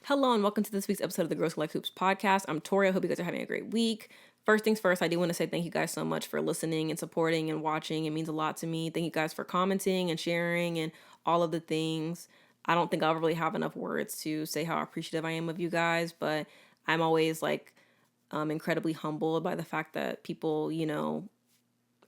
Hello and welcome to this week's episode of the Girls Who Like Hoops podcast. I'm Tori. I hope you guys are having a great week. First things first, I do want to say thank you guys so much for listening and supporting and watching. It means a lot to me. Thank you guys for commenting and sharing and all of the things. I don't think I'll really have enough words to say how appreciative I am of you guys, but I'm always incredibly humbled by the fact that people,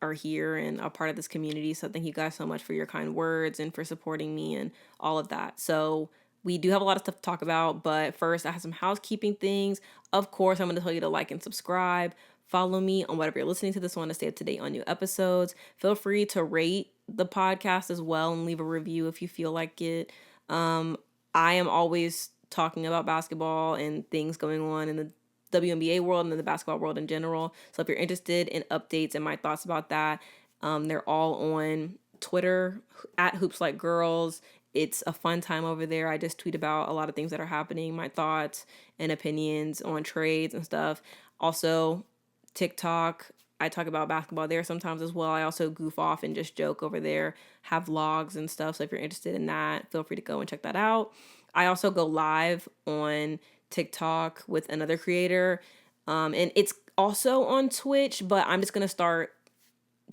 are here and are part of this community. So thank you guys so much for your kind words and for supporting me and all of that. So we do have a lot of stuff to talk about, but first I have some housekeeping things. Of course, I'm going to tell you to like and subscribe. Follow me on whatever you're listening to this one to stay up to date on new episodes. Feel free to rate the podcast as well and leave a review if you feel like it. I am always talking about basketball and things going on in the WNBA world and in the basketball world in general. So if you're interested in updates and my thoughts about that, they're all on Twitter at Hoops Like Girls. It's a fun time over there. I just tweet about a lot of things that are happening, my thoughts and opinions on trades and stuff. Also, TikTok, I talk about basketball there sometimes as well. I also goof off and just joke over there, have vlogs and stuff. So if you're interested in that, feel free to go and check that out. I also go live on TikTok with another creator. And it's also on Twitch, but I'm just going to start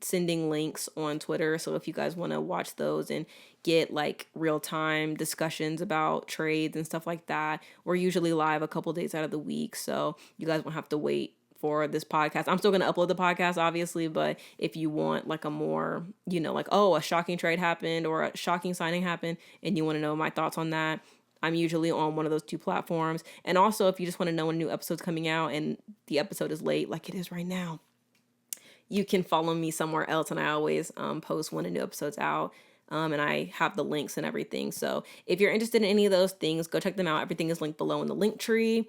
sending links on Twitter. So if you guys want to watch those and get like real-time discussions about trades and stuff like that, we're usually live a couple days out of the week. So you guys won't have to wait for this podcast. I'm still going to upload the podcast, obviously, but if you want like a more, a shocking trade happened or a shocking signing happened and you want to know my thoughts on that, I'm usually on one of those two platforms. And also, if you just want to know when a new episode's coming out and the episode is late, like it is right now, you can follow me somewhere else. And I always post when a new episode's out. And I have the links and everything. So if you're interested in any of those things, go check them out. Everything is linked below in the link tree.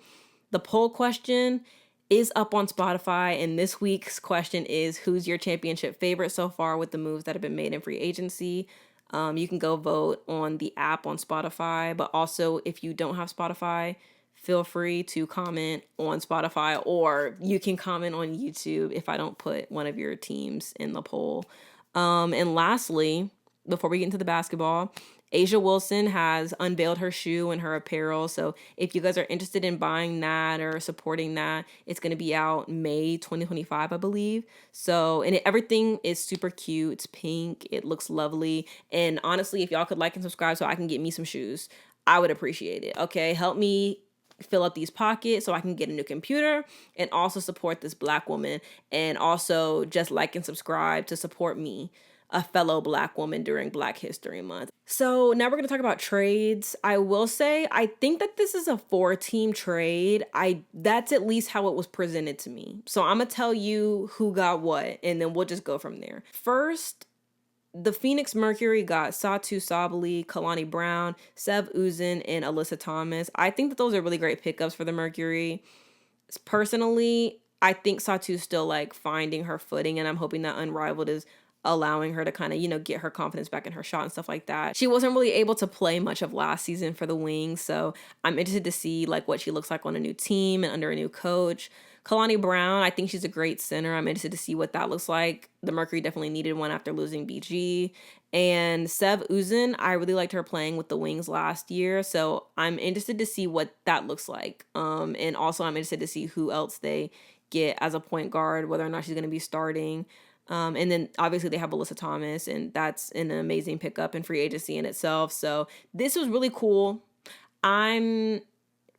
The poll question is up on Spotify. And this week's question is, who's your championship favorite so far with the moves that have been made in free agency? You can go vote on the app on Spotify, but also if you don't have Spotify, feel free to comment on Spotify, or you can comment on YouTube if I don't put one of your teams in the poll. And lastly, before we get into the basketball, A'ja Wilson has unveiled her shoe and her apparel. So if you guys are interested in buying that or supporting that, it's going to be out May 2025, I believe. So, and everything is super cute. It's pink. It looks lovely. And honestly, if y'all could like and subscribe so I can get me some shoes, I would appreciate it. Okay. Help me fill up these pockets so I can get a new computer and also support this Black woman, and also just like and subscribe to support me, a fellow Black woman, during Black History Month. So now we're going to talk about trades. I will say, I think that this is a 4-team trade. That's at least how it was presented to me. So I'm going to tell you who got what, and then we'll just go from there. First, the Phoenix Mercury got Satu Sabally, Kalani Brown, Sev Uzin, and Alyssa Thomas. I think that those are really great pickups for the Mercury. Personally, I think Satu's still like finding her footing, and I'm hoping that Unrivaled is allowing her to kind of, get her confidence back in her shot and stuff like that. She wasn't really able to play much of last season for the Wings, so I'm interested to see like what she looks like on a new team and under a new coach. Kalani Brown, I think she's a great center. I'm interested to see what that looks like. The Mercury definitely needed one after losing BG. And Sev Uzin, I really liked her playing with the Wings last year, so I'm interested to see what that looks like. And also I'm interested to see who else they get as a point guard, whether or not she's going to be starting. And then obviously they have Alyssa Thomas, and that's an amazing pickup in free agency in itself. So this was really cool. I'm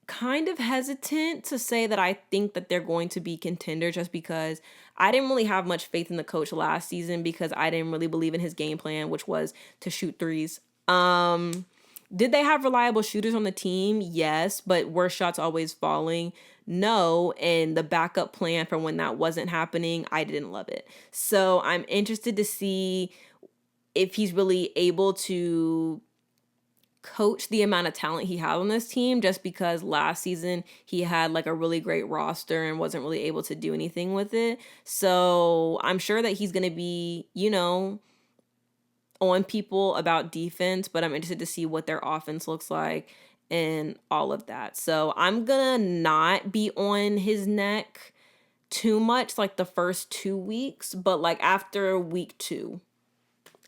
kind of hesitant to say that I think that they're going to be contenders, just because I didn't really have much faith in the coach last season because I didn't really believe in his game plan, which was to shoot threes. Did they have reliable shooters on the team? Yes, but were shots always falling? No. And the backup plan for when that wasn't happening, I didn't love it. So I'm interested to see if he's really able to coach the amount of talent he had on this team, just because last season he had like a really great roster and wasn't really able to do anything with it. So I'm sure that he's going to be, on people about defense, but I'm interested to see what their offense looks like and all of that. So I'm gonna not be on his neck too much like the first 2 weeks, but like after week 2,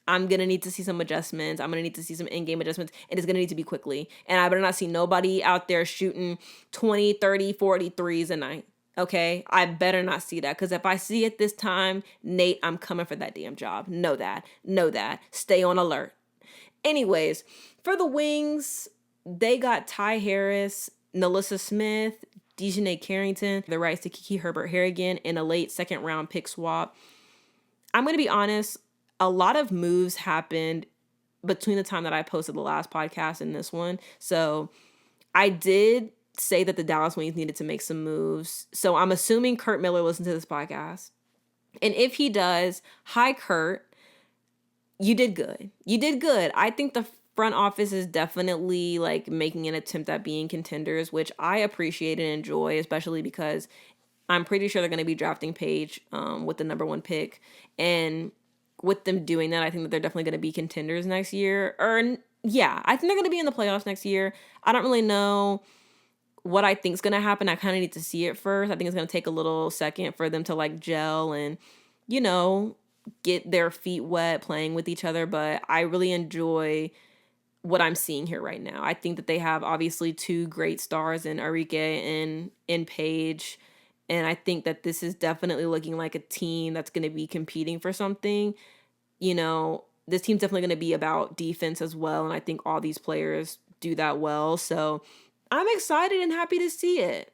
I'm going to need to see some adjustments. I'm going to need to see some in-game adjustments, and it's going to need to be quickly. And I better not see nobody out there shooting 20, 30, 40 threes a night. Okay? I better not see that, because if I see it this time, Nate, I'm coming for that damn job. Know that. Know that. Stay on alert. Anyways, for the wings, they got Ty Harris, Nalissa Smith, Dejanay Carrington, the rights to Kiki Herbert Harrigan, and a late second round pick swap. I'm going to be honest, a lot of moves happened between the time that I posted the last podcast and this one. So I did say that the Dallas Wings needed to make some moves. So I'm assuming Kurt Miller listened to this podcast. And if he does, hi, Kurt. You did good. You did good. I think the front office is definitely like making an attempt at being contenders, which I appreciate and enjoy, especially because I'm pretty sure they're going to be drafting Paige with the number 1 pick. And with them doing that, I think that they're definitely going to be contenders next year. Yeah, I think they're going to be in the playoffs next year. I don't really know what I think is going to happen. I kind of need to see it first. I think it's going to take a little second for them to like gel and, get their feet wet playing with each other. But I really enjoy what I'm seeing here right now. I think that they have obviously 2 great stars in Arike and in Paige. And I think that this is definitely looking like a team that's going to be competing for something. This team's definitely going to be about defense as well. And I think all these players do that well. So I'm excited and happy to see it.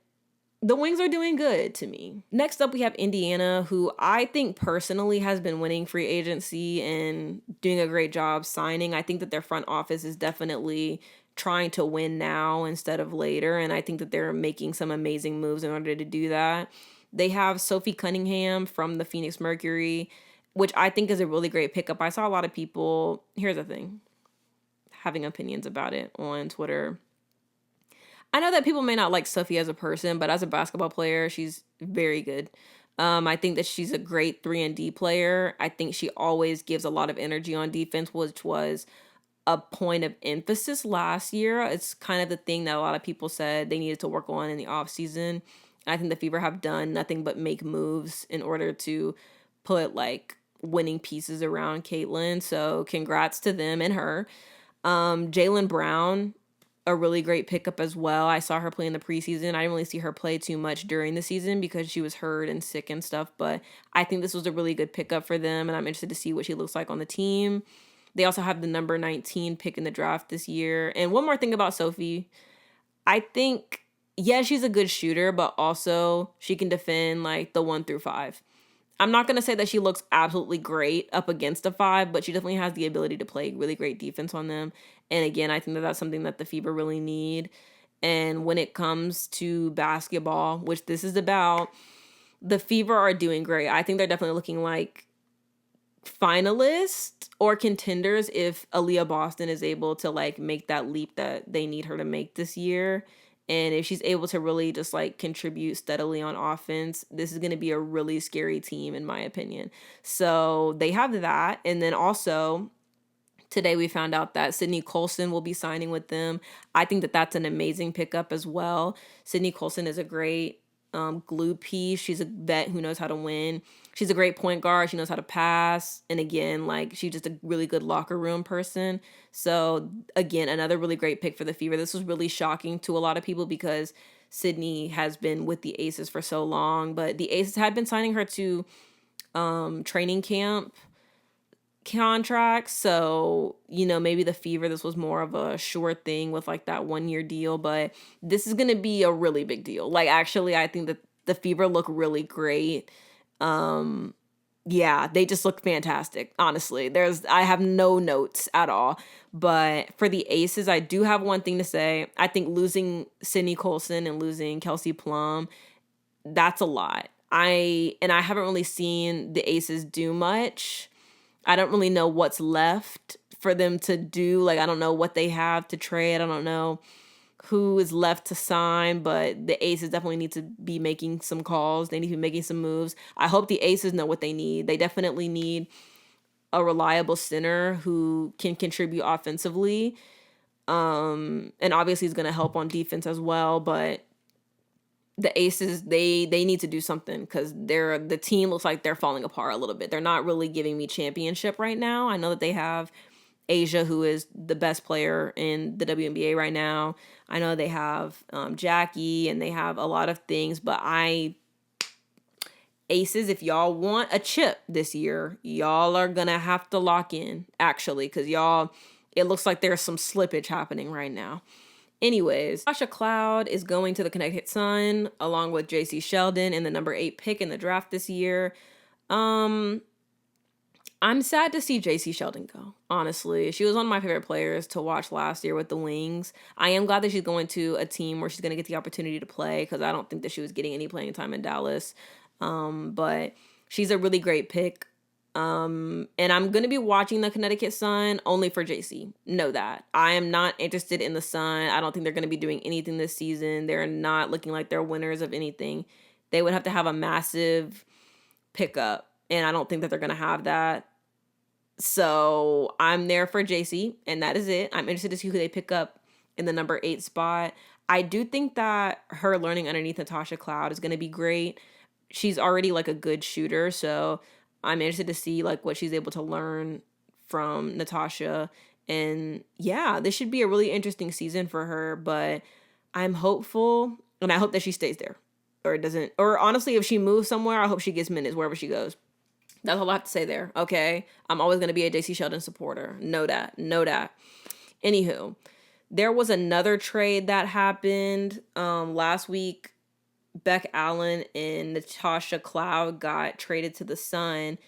The Wings are doing good to me. Next up, we have Indiana, who I think personally has been winning free agency and doing a great job signing. I think that their front office is definitely trying to win now instead of later, and I think that they're making some amazing moves in order to do that. They have Sophie Cunningham from the Phoenix Mercury, which I think is a really great pickup. I saw a lot of people, here's the thing, having opinions about it on Twitter. I know that people may not like Sophie as a person, but as a basketball player, she's very good. I think that she's a great 3-and-D player. I think she always gives a lot of energy on defense, which was a point of emphasis last year. It's kind of the thing that a lot of people said they needed to work on in the offseason. I think the Fever have done nothing but make moves in order to put like winning pieces around Caitlin. So congrats to them and her. Jaylen Brown, a really great pickup as well. I saw her play in the preseason. I didn't really see her play too much during the season because she was hurt and sick and stuff, but I think this was a really good pickup for them, and I'm interested to see what she looks like on the team. They also have the number 19 pick in the draft this year. And one more thing about Sophie, I think, yeah, she's a good shooter, but also she can defend like the 1 through 5. I'm not going to say that she looks absolutely great up against a 5, but she definitely has the ability to play really great defense on them. And again, I think that that's something that the Fever really need. And when it comes to basketball, which this is about, the Fever are doing great. I think they're definitely looking like finalists or contenders if Aaliyah Boston is able to like make that leap that they need her to make this year. And if she's able to really just like contribute steadily on offense, this is going to be a really scary team in my opinion. So they have that. And then also today we found out that Sydney Colson will be signing with them. I think that that's an amazing pickup as well. Sydney Colson is a great glue piece. She's a vet who knows how to win. She's a great point guard. She knows how to pass. And again, like she's just a really good locker room person. So again, another really great pick for the Fever. This was really shocking to a lot of people because Sydney has been with the Aces for so long, but the Aces had been signing her to training camp contracts. So, maybe the Fever, this was more of a short thing with like that 1-year deal, but this is going to be a really big deal. Like, actually, I think that the Fever look really great. Yeah, they just look fantastic. Honestly, I have no notes at all, but for the Aces, I do have one thing to say. I think losing Sydney Colson and losing Kelsey Plum, that's a lot. I haven't really seen the Aces do much. I don't really know what's left for them to do. Like, I don't know what they have to trade. I don't know who is left to sign, but the Aces definitely need to be making some calls. They need to be making some moves. I hope the Aces know what they need. They definitely need a reliable center who can contribute offensively. And obviously is going to help on defense as well, but the Aces, they need to do something because the team looks like they're falling apart a little bit. They're not really giving me championship right now. I know that they have Asia, who is the best player in the WNBA right now. I know they have Jackie, and they have a lot of things, but Aces, if y'all want a chip this year, y'all are gonna have to lock in, actually, because it looks like there's some slippage happening right now. Anyways, Tasha Cloud is going to the Connecticut Sun along with JC Sheldon in the number 8 pick in the draft this year. I'm sad to see JC Sheldon go, honestly. She was one of my favorite players to watch last year with the Wings. I am glad that she's going to a team where she's going to get the opportunity to play, because I don't think that she was getting any playing time in Dallas. But she's a really great pick. And I'm going to be watching the Connecticut Sun only for JC. Know that. I am not interested in the Sun. I don't think they're going to be doing anything this season. They're not looking like they're winners of anything. They would have to have a massive pickup, and I don't think that they're going to have that. So I'm there for JC, and that is it. I'm interested to see who they pick up in the number 8 spot. I do think that her learning underneath Natasha Cloud is going to be great. She's already like a good shooter, so I'm interested to see like what she's able to learn from Natasha. And yeah, this should be a really interesting season for her, but I'm hopeful, and I hope that she stays there, or doesn't, or honestly, if she moves somewhere, I hope she gets minutes wherever she goes. That's all I have to say there, okay? I'm always going to be a JC Sheldon supporter. Know that. Anywho, there was another trade that happened last week. Beck Allen and Natasha Cloud got traded to the Sun.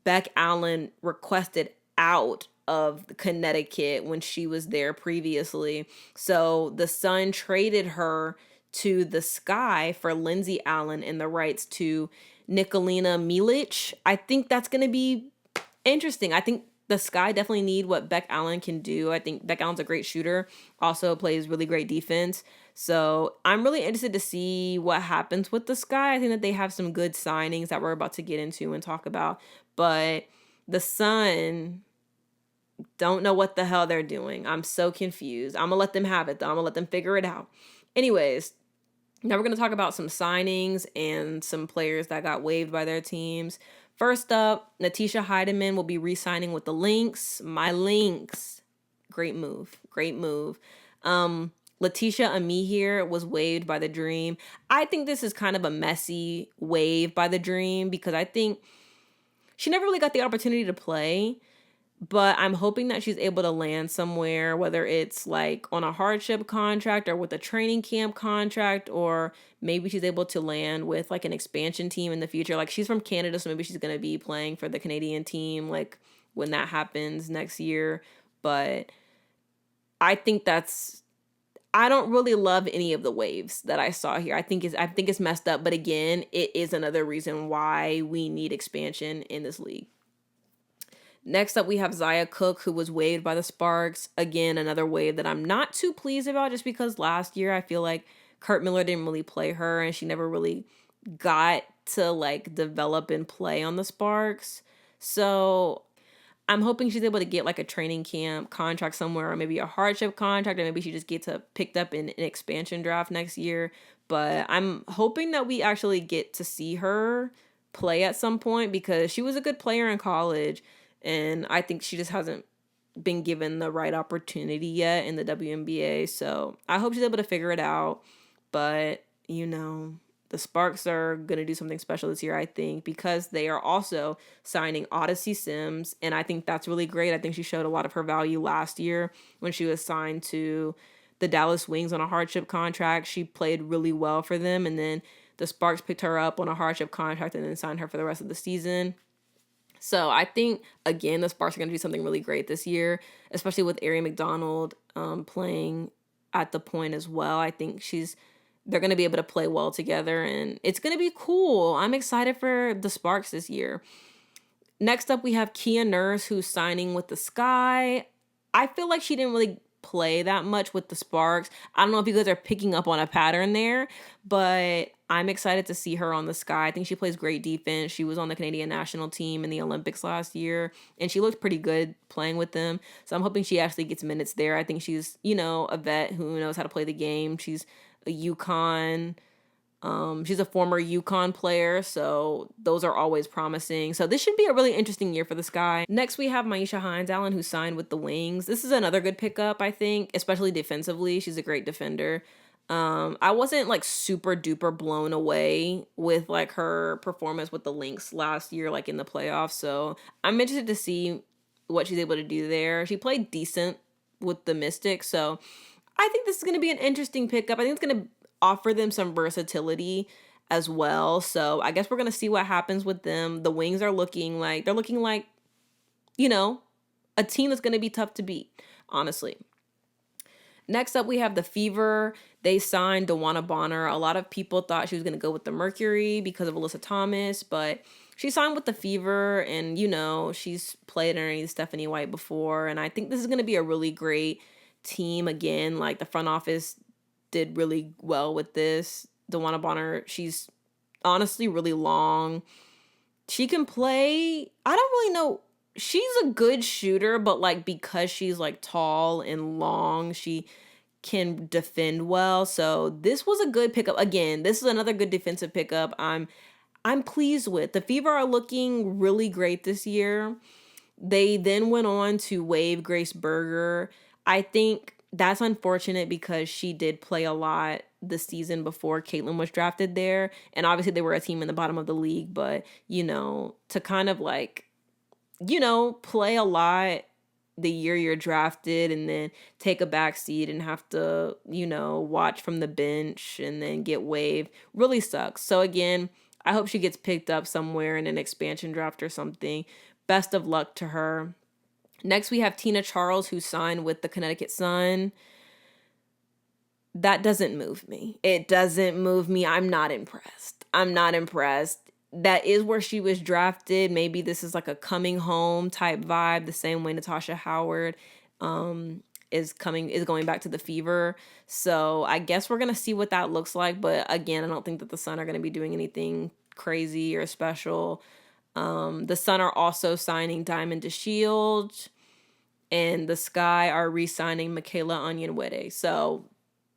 Beck Allen requested out of Connecticut when she was there previously. So the Sun traded her to the Sky for Lindsay Allen and the rights to Nikolina Milic. I think that's going to be interesting. I think the Sky definitely need what Beck Allen can do. I think Beck Allen's a great shooter, also plays really great defense. So I'm really interested to see what happens with the Sky. I think that they have some good signings that we're about to get into and talk about. But the Sun don't know what the hell they're doing. I'm so confused. I'm going to let them have it, though. I'm going to let them figure it out. Anyways, now we're going to talk about some signings and some players that got waived by their teams. First up, Natisha Heidemann will be re-signing with the Lynx. My Lynx. Great move. Letitia Amihir was waived by the Dream. I think this is kind of a messy waive by the Dream, because I think she never really got the opportunity to play. But I'm hoping that she's able to land somewhere, whether it's like on a hardship contract or with a training camp contract, or maybe she's able to land with like an expansion team in the future. Like, she's from Canada, so maybe she's going to be playing for the Canadian team like when that happens next year. But I think I don't really love any of the waves that I saw here. I think it's messed up, but again, it is another reason why we need expansion in this league. Next up, we have Zaya Cook, who was waived by the Sparks. Again, another waive that I'm not too pleased about, just because last year I feel like Kurt Miller didn't really play her, and she never really got to like develop and play on the Sparks. So I'm hoping she's able to get like a training camp contract somewhere, or maybe a hardship contract, or maybe she just gets picked up in an expansion draft next year. But I'm hoping that we actually get to see her play at some point, because she was a good player in college. And I think she just hasn't been given the right opportunity yet in the WNBA. So I hope she's able to figure it out. But, the Sparks are going to do something special this year, I think, because they are also signing Odyssey Sims. And I think that's really great. I think she showed a lot of her value last year when she was signed to the Dallas Wings on a hardship contract. She played really well for them. And then the Sparks picked her up on a hardship contract and then signed her for the rest of the season. So I think, again, the Sparks are going to do something really great this year, especially with Ari McDonald playing at the point as well. I think they're going to be able to play well together, and it's going to be cool. I'm excited for the Sparks this year. Next up, we have Kia Nurse, who's signing with the Sky. I feel like she didn't really play that much with the Sparks. I don't know if you guys are picking up on a pattern there, but I'm excited to see her on the Sky. I think she plays great defense. She was on the Canadian national team in the Olympics last year, and she looked pretty good playing with them. So I'm hoping she actually gets minutes there. I think she's, a vet who knows how to play the game. She's a UConn She's a former UConn player, so those are always promising. So this should be a really interesting year for this guy. Next, we have Maisha Hines-Allen, who signed with the Wings. This is another good pickup, I think, especially defensively. She's a great defender. I wasn't like super duper blown away with like her performance with the Lynx last year, like in the playoffs. So I'm interested to see what she's able to do there. She played decent with the Mystics, so I think this is going to be an interesting pickup. I think it's going to offer them some versatility as well. So I guess we're going to see what happens with them. The Wings are looking like, you know, a team that's going to be tough to beat, honestly. Next up, we have the Fever. They signed DeWanna Bonner. A lot of people thought she was going to go with the Mercury because of Alyssa Thomas, but she signed with the Fever, and, you know, she's played underneath Stephanie White before, and I think this is going to be a really great team. Again, like the front office did really well with this. DeWanna Bonner, she's honestly really long. She can play, I don't really know. She's a good shooter, but like because she's like tall and long, she can defend well. So this was a good pickup. Again, this is another good defensive pickup. I'm pleased with. The Fever are looking really great this year. They then went on to waive Grace Berger. I think that's unfortunate because she did play a lot the season before Caitlin was drafted there. And obviously they were a team in the bottom of the league, but, you know, to kind of like, you know, play a lot the year you're drafted and then take a back seat and have to, you know, watch from the bench and then get waived really sucks. So again, I hope she gets picked up somewhere in an expansion draft or something. Best of luck to her. Next, we have Tina Charles, who signed with the Connecticut Sun. That doesn't move me. It doesn't move me. I'm not impressed. That is where she was drafted. Maybe this is like a coming home type vibe, the same way Natasha Howard is going back to the Fever. So I guess we're gonna see what that looks like. But again, I don't think that the Sun are gonna be doing anything crazy or special. The Sun are also signing Diamond DeShield, and the Sky are re-signing Michaela Onyenwere. So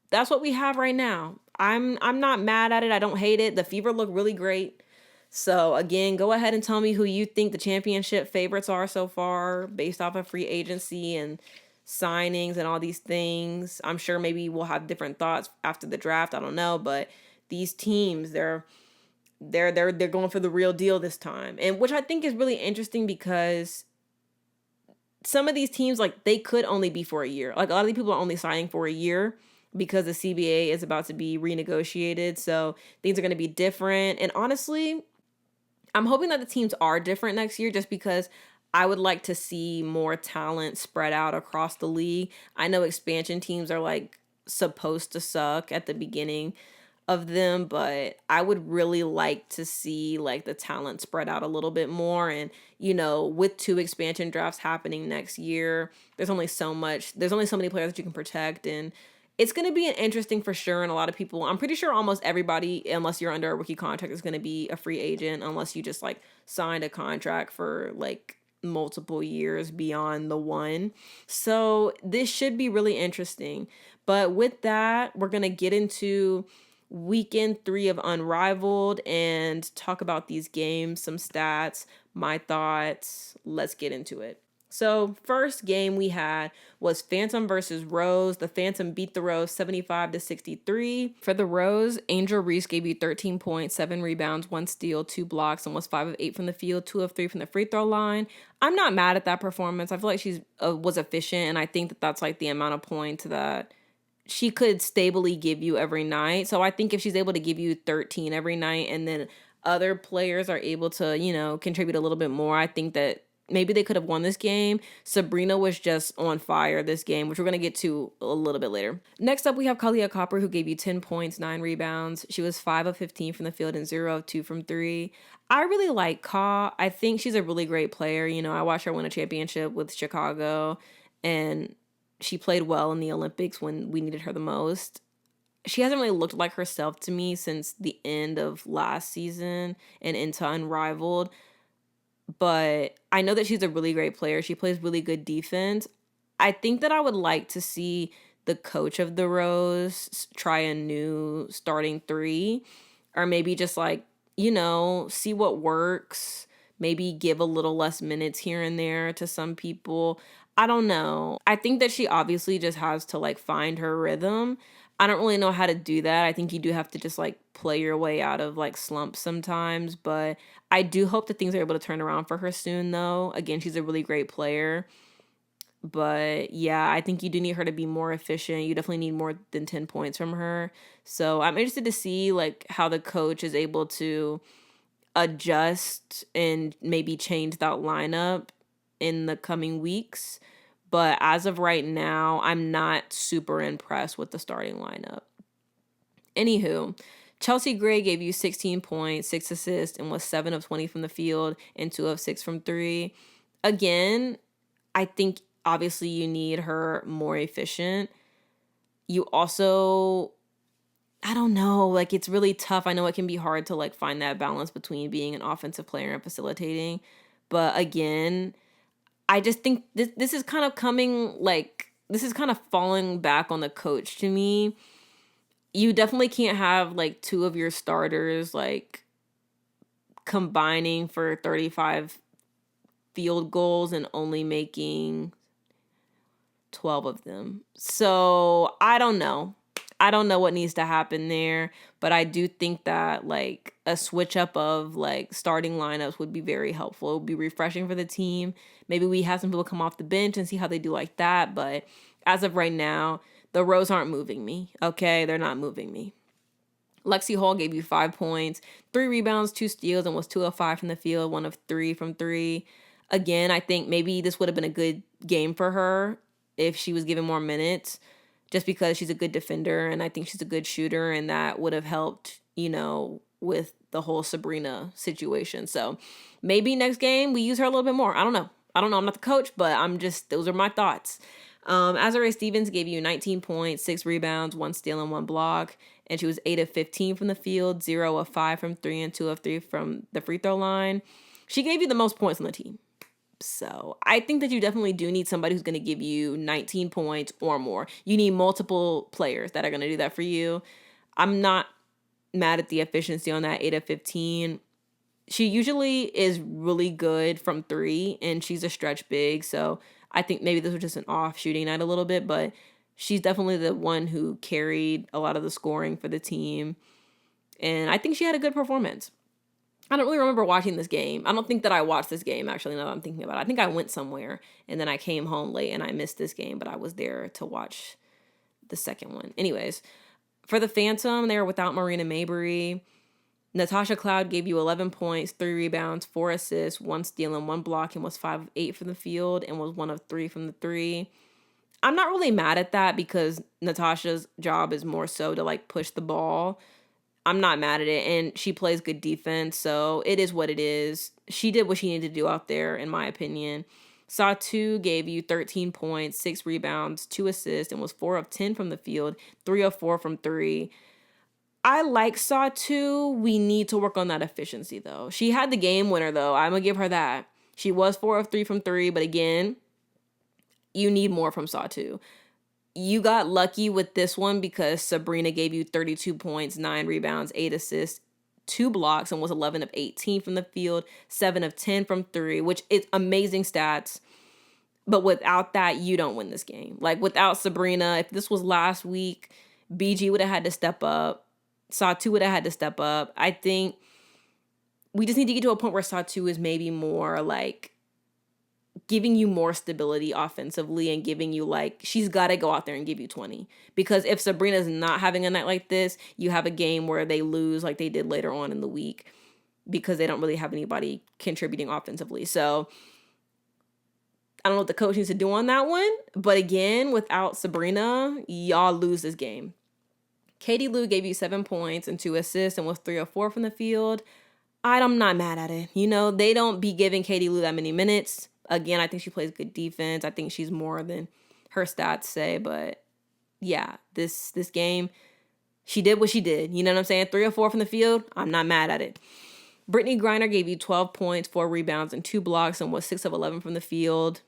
that's what we have right now. I'm not mad at it. I don't hate it. The Fever look really great. So again, go ahead and tell me who you think the championship favorites are so far based off of free agency and signings and all these things. I'm sure maybe we'll have different thoughts after the draft. I don't know, but these teams, they're going for the real deal this time. And which I think is really interesting because some of these teams, like, they could only be for a year. Like, a lot of these people are only signing for a year because the CBA is about to be renegotiated. So things are going to be different. And honestly, I'm hoping that the teams are different next year just because I would like to see more talent spread out across the league. I know expansion teams are like supposed to suck at the beginning of them, but I would really like to see like the talent spread out a little bit more. And, you know, with 2 expansion drafts happening next year, there's only so many players that you can protect, and it's going to be an interesting for sure. And a lot of people, I'm pretty sure almost everybody, unless you're under a rookie contract, is going to be a free agent unless you just like signed a contract for like multiple years beyond the one. So this should be really interesting. But with that, we're going to get into weekend 3 of Unrivaled and talk about these games, some stats, my thoughts. Let's get into it. So first game we had was Phantom versus Rose. The Phantom beat the Rose 75-63. For the Rose, Angel Reese gave you 13 points, 7 rebounds, 1 steal, 2 blocks, and was 5 of 8 from the field, 2 of 3 from the free throw line. I'm not mad at that performance. I feel like she was efficient, and I think that that's like the amount of points that she could stably give you every night. So I think if she's able to give you 13 every night and then other players are able to, you know, contribute a little bit more, I think that maybe they could have won this game. Sabrina was just on fire this game, which we're going to get to a little bit later. Next up, we have Kalia Copper, who gave you 10 points, 9 rebounds. She was 5 of 15 from the field and 0 of 2 from 3. I really like Ka. I think she's a really great player. You know, I watched her win a championship with Chicago, and she played well in the Olympics when we needed her the most. She hasn't really looked like herself to me since the end of last season and into Unrivaled. But I know that she's a really great player. She plays really good defense. I think that I would like to see the coach of the Rose try a new starting 3. or maybe just like, see what works. Maybe give a little less minutes here and there to some people. I don't know. I think that she obviously just has to like find her rhythm. I don't really know how to do that. I think you do have to just like play your way out of like slumps sometimes, but I do hope that things are able to turn around for her soon though. Again, she's a really great player. But yeah, I think you do need her to be more efficient. You definitely need more than 10 points from her. So I'm interested to see like how the coach is able to adjust and maybe change that lineup in the coming weeks. But as of right now, I'm not super impressed with the starting lineup. Anywho, Chelsea Gray gave you 16 points, 6 assists, and was 7 of 20 from the field and 2 of 6 from 3. Again, I think obviously you need her more efficient. You also, I don't know, like it's really tough. I know it can be hard to like find that balance between being an offensive player and facilitating. But again, I just think this is kind of this is kind of falling back on the coach to me. You definitely can't have like two of your starters like combining for 35 field goals and only making 12 of them. So I don't know. I don't know what needs to happen there, but I do think that like a switch up of like starting lineups would be very helpful. It would be refreshing for the team. Maybe we have some people come off the bench and see how they do like that. But as of right now, the rows aren't moving me. Okay, they're not moving me. Lexi Hall gave you 5 points, 3 rebounds, 2 steals, and was 2 of 5 from the field, 1 of 3 from 3. Again, I think maybe this would have been a good game for her if she was given more minutes, just because she's a good defender and I think she's a good shooter, and that would have helped, with the whole Sabrina situation. So maybe next game we use her a little bit more. I don't know. I'm not the coach, but those are my thoughts. Azurá Stevens gave you 19 points, 6 rebounds, 1 steal, and 1 block. And she was 8 of 15 from the field, 0 of 5 from 3, and 2 of 3 from the free throw line. She gave you the most points on the team. So I think that you definitely do need somebody who's going to give you 19 points or more. You need multiple players that are going to do that for you. I'm not mad at the efficiency on that 8 of 15. She usually is really good from 3, and she's a stretch big. So I think maybe this was just an off shooting night a little bit, but she's definitely the one who carried a lot of the scoring for the team. And I think she had a good performance. I don't really remember watching this game. I don't think that I watched this game, actually, now that I'm thinking about it. I think I went somewhere, and then I came home late, and I missed this game, but I was there to watch the second one. Anyways, for the Phantom, they were without Marina Mabrey. Natasha Cloud gave you 11 points, 3 rebounds, 4 assists, 1 steal, and 1 block, and was 5 of 8 from the field, and was 1 of 3 from the 3. I'm not really mad at that because Natasha's job is more so to like push the ball. I'm not mad at it, and she plays good defense, so it is what it is. She did what she needed to do out there, in my opinion. Satu gave you 13 points, 6 rebounds, 2 assists, and was 4 of 10 from the field, 3 of 4 from 3. I like Satu. We need to work on that efficiency, though. She had the game winner, though. I'm going to give her that. She was 4 of 3 from 3, but again, you need more from Satu. You got lucky with this one because Sabrina gave you 32 points, 9 rebounds, 8 assists, 2 blocks, and was 11 of 18 from the field, 7 of 10 from 3, which is amazing stats. But without that, you don't win this game. Like, without Sabrina, if this was last week, BG would have had to step up. Satu would have had to step up. I think we just need to get to a point where Satu is maybe more like giving you more stability offensively and giving you like, she's got to go out there and give you 20. Because if Sabrina's not having a night like this, you have a game where they lose like they did later on in the week because they don't really have anybody contributing offensively. So I don't know what the coach needs to do on that one. But again, without Sabrina, y'all lose this game. Katie Lou gave you 7 points and 2 assists and was 3 of 4 from the field. I'm not mad at it. They don't be giving Katie Lou that many minutes. Again, I think she plays good defense. I think she's more than her stats say. But yeah, this game, she did what she did. You know what I'm saying? 3 of 4 from the field. I'm not mad at it. Brittany Griner gave you 12 points, 4 rebounds, and 2 blocks, and was 6 of 11 from the field.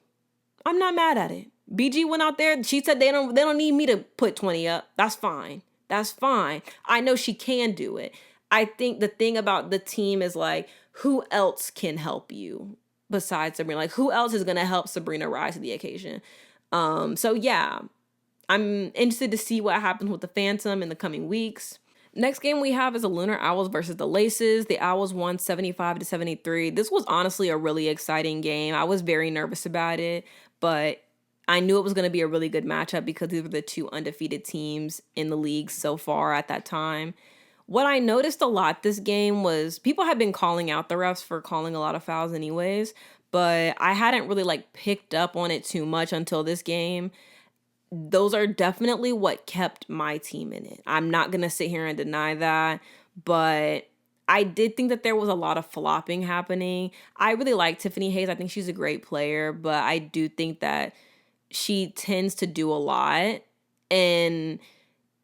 I'm not mad at it. BG went out there. She said they don't need me to put 20 up. That's fine. That's fine. I know she can do it. I think the thing about the team is like, who else can help you besides Sabrina? Like, who else is going to help Sabrina rise to the occasion? So yeah, I'm interested to see what happens with the Phantom in the coming weeks. Next game we have is the Lunar Owls versus the Laces. The Owls won 75-73. This was honestly a really exciting game. I was very nervous about it, but I knew it was going to be a really good matchup because these were the two undefeated teams in the league so far at that time. What I noticed a lot this game was people had been calling out the refs for calling a lot of fouls anyways, but I hadn't really like picked up on it too much until this game. Those are definitely what kept my team in it. I'm not going to sit here and deny that, but I did think that there was a lot of flopping happening. I really like Tiffany Hayes. I think she's a great player, but I do think that she tends to do a lot, and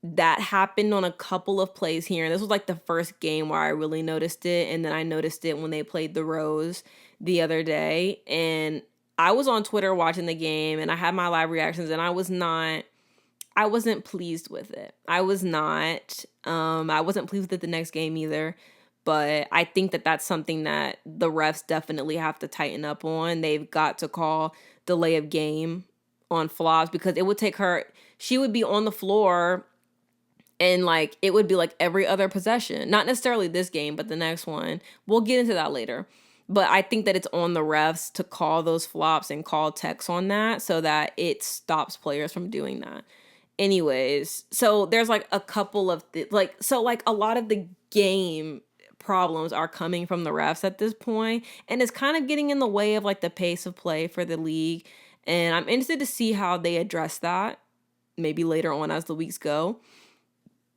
that happened on a couple of plays here. And this was like the first game where I really noticed it, and then I noticed it when they played the Rose the other day, and I was on Twitter watching the game and I had my live reactions, and I wasn't pleased with it. I wasn't pleased with it the next game either, but I think that that's something that the refs definitely have to tighten up on. They've got to call delay of game on flops, because it would take her, she would be on the floor and like it would be like every other possession. Not necessarily this game, but the next one. We'll get into that later. But I think that it's on the refs to call those flops and call techs on that so that it stops players from doing that. Anyways, so there's like a couple of a lot of the game problems are coming from the refs at this point, and it's kind of getting in the way of like the pace of play for the league. And I'm interested to see how they address that maybe later on as the weeks go.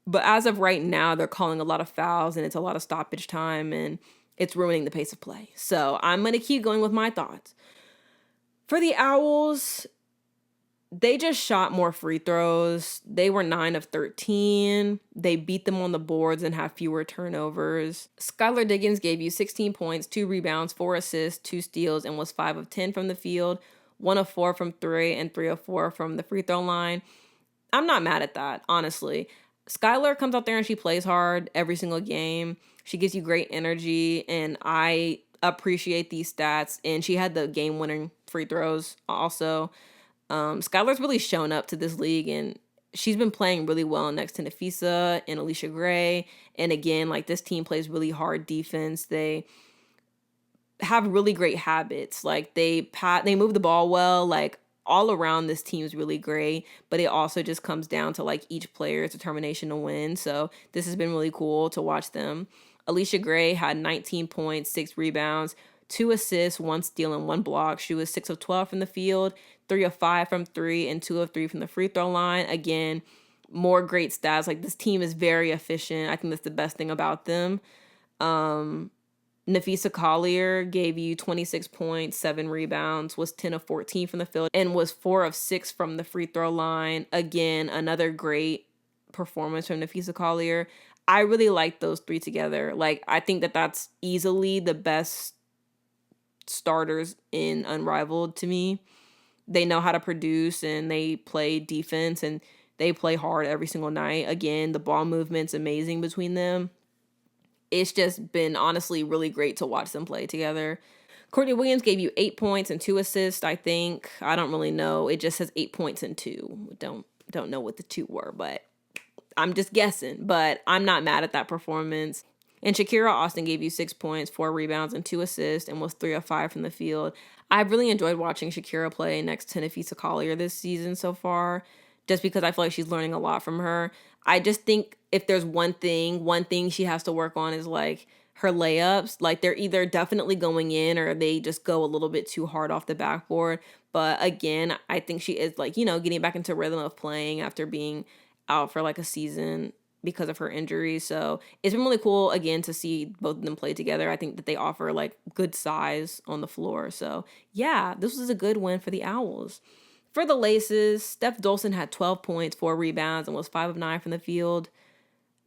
But as of right now, they're calling a lot of fouls and it's a lot of stoppage time, and it's ruining the pace of play. So I'm going to keep going with my thoughts. For the Owls, they just shot more free throws. They were 9 of 13. They beat them on the boards and have fewer turnovers. Skylar Diggins gave you 16 points, 2 rebounds, 4 assists, 2 steals, and was 5 of 10 from the field, 1 of 4 from 3, and 3 of 4 from the free throw line. I'm not mad at that, honestly. Skylar comes out there and she plays hard every single game. She gives you great energy, and I appreciate these stats. And she had the game-winning free throws also. Skylar's really shown up to this league, and she's been playing really well next to Nafisa and Alicia Gray. And again, like, this team plays really hard defense. They have really great habits. Like, they move the ball well. Like, all around, this team is really great, but it also just comes down to like each player's determination to win. So this has been really cool to watch them. Alicia Gray had 19 points, 6 rebounds, 2 assists, 1 steal, and 1 block. She was 6 of 12 from the field, 3 of 5 from 3, and 2 of 3 from the free throw line. Again, more great stats. Like, this team is very efficient. I think that's the best thing about them. Nafisa Collier gave you 26 points, 7 rebounds, was 10 of 14 from the field, and was 4 of 6 from the free throw line. Again, another great performance from Nafisa Collier. I really like those three together. Like, I think that that's easily the best starters in Unrivaled to me. They know how to produce, and they play defense, and they play hard every single night. Again, the ball movement's amazing between them. It's just been honestly really great to watch them play together. Courtney Williams gave you 8 points and 2 assists, I think. I don't really know. It just says 8 points and 2. Don't know what the 2 were, but I'm just guessing. But I'm not mad at that performance. And Shakira Austin gave you 6 points, 4 rebounds, and 2 assists, and was 3 of 5 from the field. I've really enjoyed watching Shakira play next to Nafisa Collier this season so far, just because I feel like she's learning a lot from her. I just think if there's one thing she has to work on is like her layups. Like, they're either definitely going in or they just go a little bit too hard off the backboard. But again, I think she is like, getting back into rhythm of playing after being out for like a season because of her injury. So it's been really cool again to see both of them play together. I think that they offer like good size on the floor. So yeah, this was a good win for the Owls. For the Laces, Steph Dolson had 12 points, 4 rebounds, and was 5 of 9 from the field.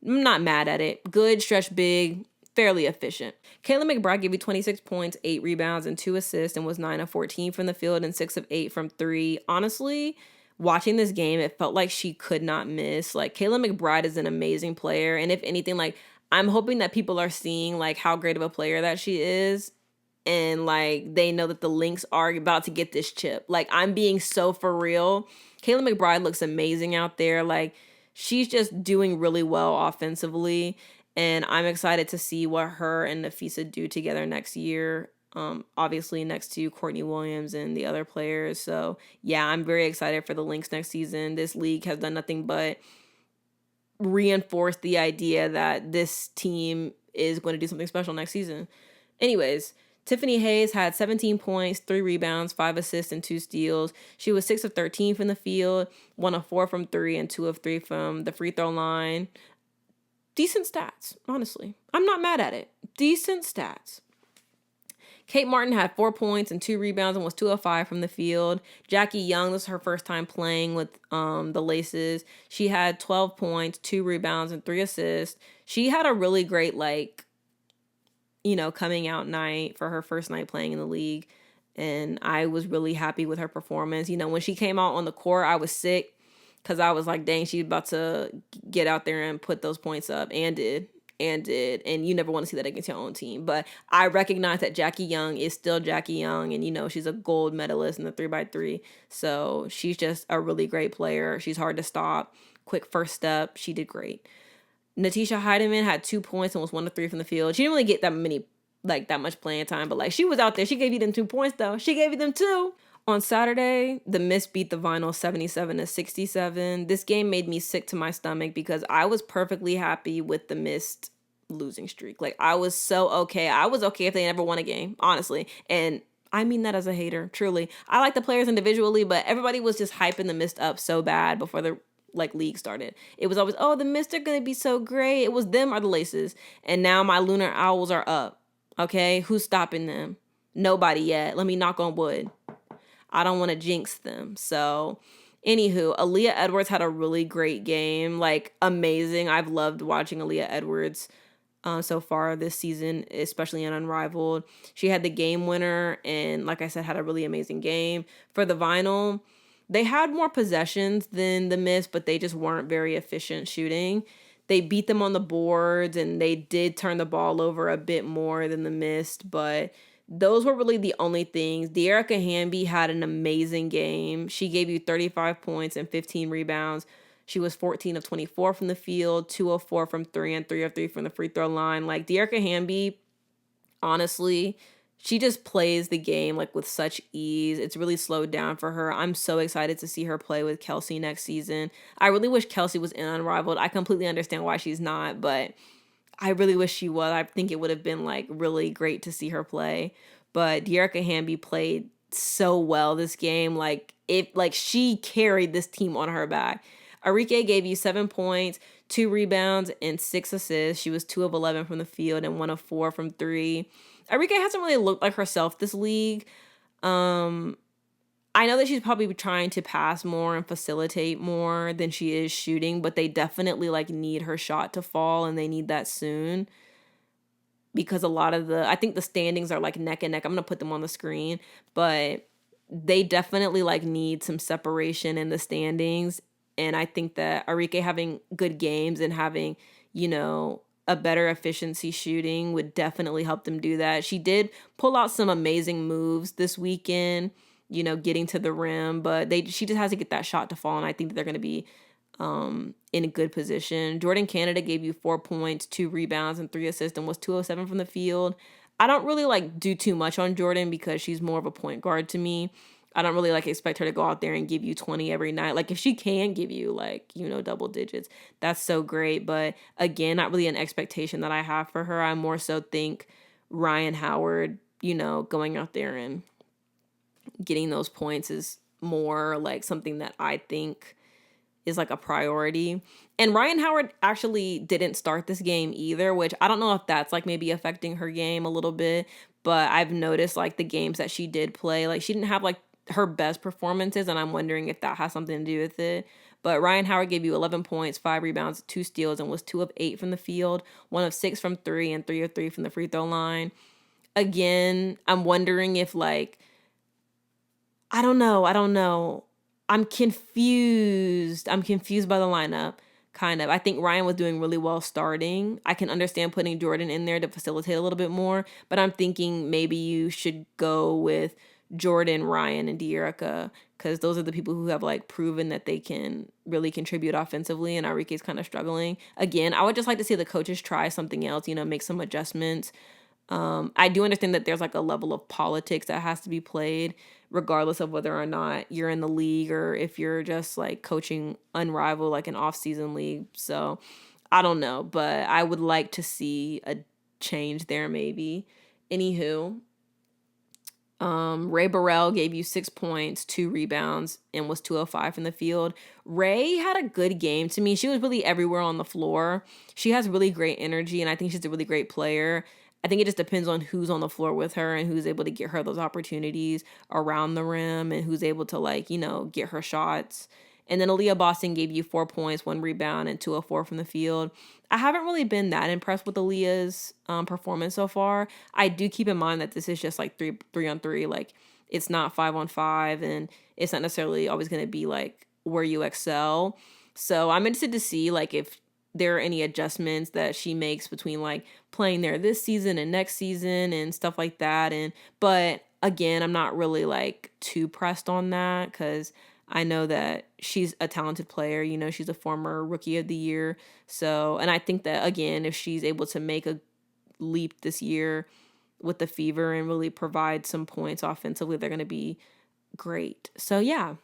I'm not mad at it. Good, stretch big, fairly efficient. Kayla McBride gave you 26 points, 8 rebounds, and 2 assists, and was 9 of 14 from the field and 6 of 8 from 3. Honestly, watching this game, it felt like she could not miss. Like, Kayla McBride is an amazing player, and if anything, like, I'm hoping that people are seeing like how great of a player that she is, and like they know that the Lynx are about to get this chip. Like, I'm being so for real. Kayla McBride looks amazing out there. Like, she's just doing really well offensively, and I'm excited to see what her and Nafisa do together next year. Obviously next to Courtney Williams and the other players. So yeah, I'm very excited for the Lynx next season. This league has done nothing but reinforce the idea that this team is going to do something special next season. Anyways, Tiffany Hayes had 17 points, 3 rebounds, 5 assists, and 2 steals. She was 6 of 13 from the field, 1 of 4 from 3, and 2 of 3 from the free throw line. Decent stats, honestly. I'm not mad at it. Decent stats. Kate Martin had 4 points and 2 rebounds and was 2 of 5 from the field. Jackie Young, this is her first time playing with the Laces. She had 12 points, 2 rebounds, and 3 assists. She had a really great, coming out night for her first night playing in the league. And I was really happy with her performance. When she came out on the court, I was sick because I was like, dang, she's about to get out there and put those points up, and did. And you never want to see that against your own team. But I recognize that Jackie Young is still Jackie Young, and she's a gold medalist in the 3x3. So she's just a really great player. She's hard to stop. Quick first step. She did great. Natisha Heidemann had 2 points and was 1 of 3 from the field. She didn't really get that much playing time, but she was out there. She gave you them 2 points though. She gave you them 2. On Saturday, the Mist beat the Vinyl 77-67. This game made me sick to my stomach because I was perfectly happy with the Mist losing streak. I was so okay. I was okay if they never won a game, honestly. And I mean that as a hater, truly. I like the players individually, but everybody was just hyping the Mist up so bad before the league started. It was always, the Mist are going to be so great. It was them or the Laces. And now my Lunar Owls are up. Okay? Who's stopping them? Nobody yet. Let me knock on wood. I don't want to jinx them. So, anywho, Aaliyah Edwards had a really great game. Amazing. I've loved watching Aaliyah Edwards so far this season, especially in Unrivaled. She had the game winner and, like I said, had a really amazing game. For the Vinyl, they had more possessions than the Mist, but they just weren't very efficient shooting. They beat them on the boards, and they did turn the ball over a bit more than the Mist, but those were really the only things. De'Erica Hamby had an amazing game. She gave you 35 points and 15 rebounds. She was 14 of 24 from the field, 2 of 4 from 3, and 3 of 3 from the free throw line. De'Erica Hamby, honestly, she just plays the game with such ease. It's really slowed down for her. I'm so excited to see her play with Kelsey next season. I really wish Kelsey was in Unrivaled. I completely understand why she's not, but I really wish she was. I think it would have been really great to see her play. But De'Erica Hamby played so well this game. She carried this team on her back. Arike gave you 7 points, 2 rebounds, and 6 assists. She was 2 of 11 from the field and 1 of 4 from 3. Arike hasn't really looked like herself this league. I know that she's probably trying to pass more and facilitate more than she is shooting, but they definitely need her shot to fall, and they need that soon. Because I think the standings are neck and neck. I'm going to put them on the screen, but they definitely need some separation in the standings. And I think that Arike having good games and having, a better efficiency shooting would definitely help them do that. She did pull out some amazing moves this weekend, getting to the rim, but she just has to get that shot to fall, and I think that they're going to be in a good position. Jordan Canada gave you 4 points, 2 rebounds, and 3 assists, and was 2 of 7 from the field. I don't really do too much on Jordan because she's more of a point guard to me. I don't really expect her to go out there and give you 20 every night. If she can give you double digits, that's so great. But again, not really an expectation that I have for her. I more so think Ryan Howard, going out there and getting those points is more something that I think is a priority. And Ryan Howard actually didn't start this game either, which I don't know if that's maybe affecting her game a little bit, but I've noticed the games that she did play, she didn't have her best performances, and I'm wondering if that has something to do with it. But Ryan Howard gave you 11 points, 5 rebounds, 2 steals, and was 2 of 8 from the field, 1 of 6 from 3, and 3 of 3 from the free throw line. Again, I'm wondering if I don't know. I'm confused. I'm confused by the lineup kind of. I think Ryan was doing really well starting. I can understand putting Jordan in there to facilitate a little bit more, but I'm thinking maybe you should go with Jordan, Ryan, and De'Erica, because those are the people who have like proven that they can really contribute offensively, and Enrique's kind of struggling. Again, I would just like to see the coaches try something else, make some adjustments. I do understand that there's like a level of politics that has to be played, regardless of whether or not you're in the league or if you're just like coaching Unrivaled, like an off-season league. So I don't know, but I would like to see a change there maybe. Anywho, Ray Burrell gave you 6 points, 2 rebounds, and was 205 from the field. Ray had a good game to me. She was really everywhere on the floor. She has really great energy, and I think she's a really great player. I think it just depends on who's on the floor with her and who's able to get her those opportunities around the rim and who's able to get her shots. And then Aaliyah Boston gave you 4 points, 1 rebound, and 204 from the field. I haven't really been that impressed with Aaliyah's performance so far. I do keep in mind that this is just like three on three. Like, it's not 5-on-5, and it's not necessarily always going to be like where you excel. So I'm interested to see like if there are any adjustments that she makes between like playing there this season and next season and stuff like that. But again, I'm not really like too pressed on that because I know that she's a talented player. She's a former rookie of the year. So, and I think that again, if she's able to make a leap this year with the Fever and really provide some points offensively, they're going to be great. So yeah.